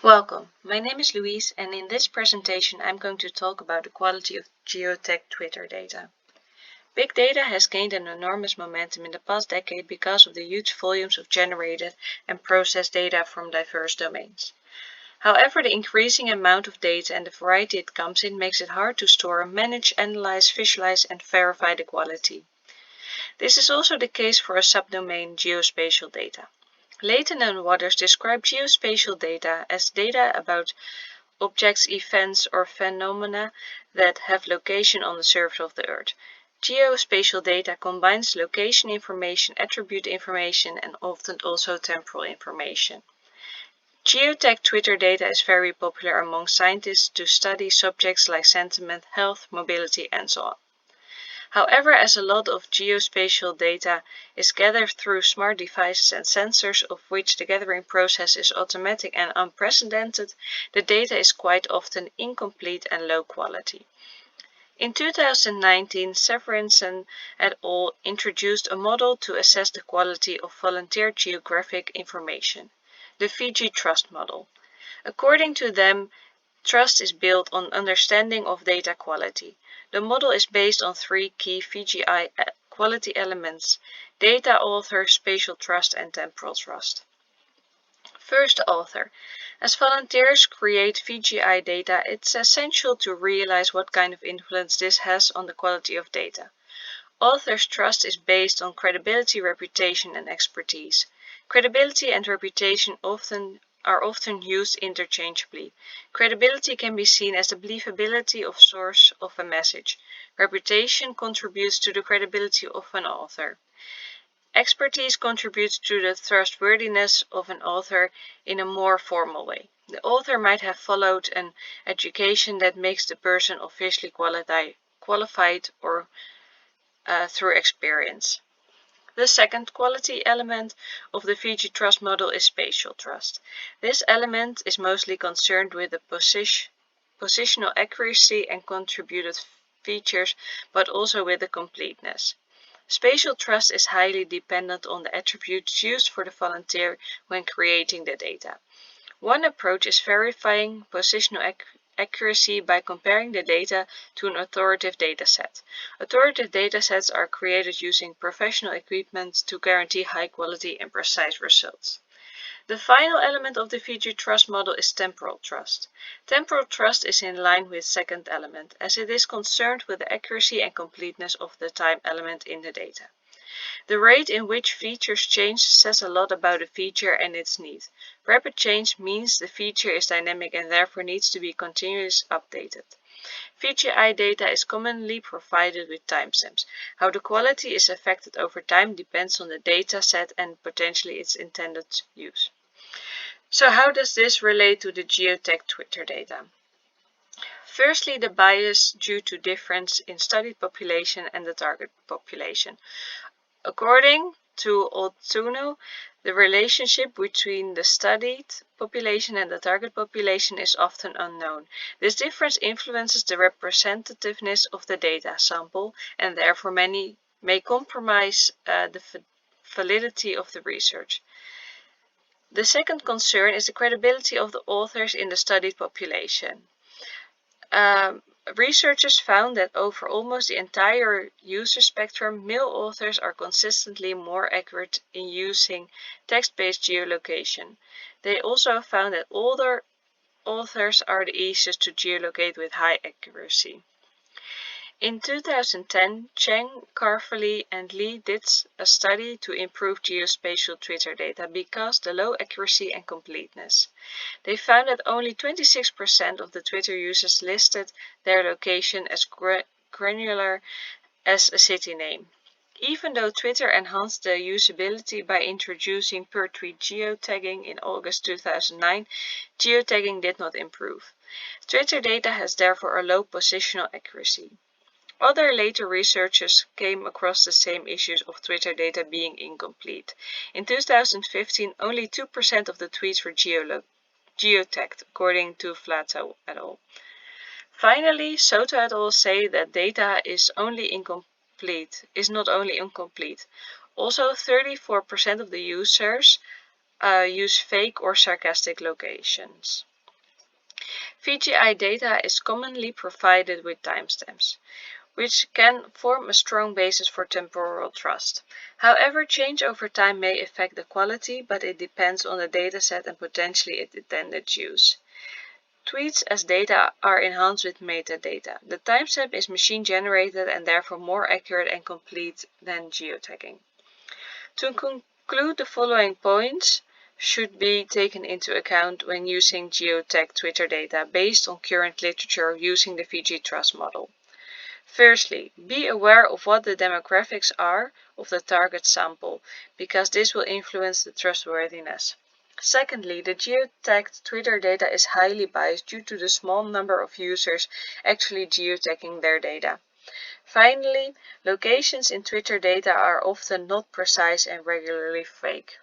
Welcome, my name is Louise and in this presentation I'm going to talk about the quality of geotagged Twitter data. Big data has gained an enormous momentum in the past decade because of the huge volumes of generated and processed data from diverse domains. However, the increasing amount of data and the variety it comes in makes it hard to store, manage, analyze, visualize and verify the quality. This is also the case for a subdomain geospatial data. Layton and Waters describe geospatial data as data about objects, events, or phenomena that have location on the surface of the Earth. Geospatial data combines location information, attribute information, and often also temporal information. Geotagged Twitter data is very popular among scientists to study subjects like sentiment, health, mobility, and so on. However, as a lot of geospatial data is gathered through smart devices and sensors, of which the gathering process is automatic and unprecedented, the data is quite often incomplete and low quality. In 2019, Severinsen et al. Introduced a model to assess the quality of volunteer geographic information, the Fiji Trust Model. According to them, trust is built on understanding of data quality. The model is based on three key VGI quality elements: data, author, spatial trust, and temporal trust. First, author. As volunteers create VGI data, it's essential to realize what kind of influence this has on the quality of data. Authors' trust is based on credibility, reputation, and expertise. Credibility and reputation are often used interchangeably. Credibility can be seen as the believability of source of a message. Reputation contributes to the credibility of an author. Expertise contributes to the trustworthiness of an author in a more formal way. The author might have followed an education that makes the person officially qualified or through experience. The second quality element of the Fiji Trust Model is spatial trust. This element is mostly concerned with the positional accuracy and contributed features, but also with the completeness. Spatial trust is highly dependent on the attributes used for the volunteer when creating the data. One approach is verifying positional accuracy by comparing the data to an authoritative dataset. Authoritative datasets are created using professional equipment to guarantee high quality and precise results. The final element of the Fiji Trust Model is temporal trust. Temporal trust is in line with second element, as it is concerned with the accuracy and completeness of the time element in the data. The rate in which features change says a lot about a feature and its need. Rapid change means the feature is dynamic and therefore needs to be continuously updated. VGI data is commonly provided with timestamps. How the quality is affected over time depends on the data set and potentially its intended use. So how does this relate to the geotagged Twitter data? Firstly, the bias due to difference in studied population and the target population. According to Otsuno, the relationship between the studied population and the target population is often unknown. This difference influences the representativeness of the data sample and therefore may compromise the validity of the research. The second concern is the credibility of the authors in the studied population. Researchers found that over almost the entire user spectrum, male authors are consistently more accurate in using text-based geolocation. They also found that older authors are the easiest to geolocate with high accuracy. In 2010, Cheng, Carfley, and Lee did a study to improve geospatial Twitter data because the low accuracy and completeness. They found that only 26% of the Twitter users listed their location as granular as a city name. Even though Twitter enhanced the usability by introducing per-tweet geotagging in August 2009, geotagging did not improve. Twitter data has therefore a low positional accuracy. Other later researchers came across the same issues of Twitter data being incomplete. In 2015, only 2% of the tweets were geotagged, according to Flato et al. Finally, Soto et al. Say that data is not only incomplete. Also, 34% of the users use fake or sarcastic locations. VGI data is commonly provided with timestamps, which can form a strong basis for temporal trust. However, change over time may affect the quality, but it depends on the dataset and potentially its intended use. Tweets as data are enhanced with metadata. The timestamp is machine generated and therefore more accurate and complete than geotagging. To conclude, the following points should be taken into account when using geotagged Twitter data based on current literature using the VG Trust model. Firstly, be aware of what the demographics are of the target sample, because this will influence the trustworthiness. Secondly, the geotagged Twitter data is highly biased due to the small number of users actually geotagging their data. Finally, locations in Twitter data are often not precise and regularly fake.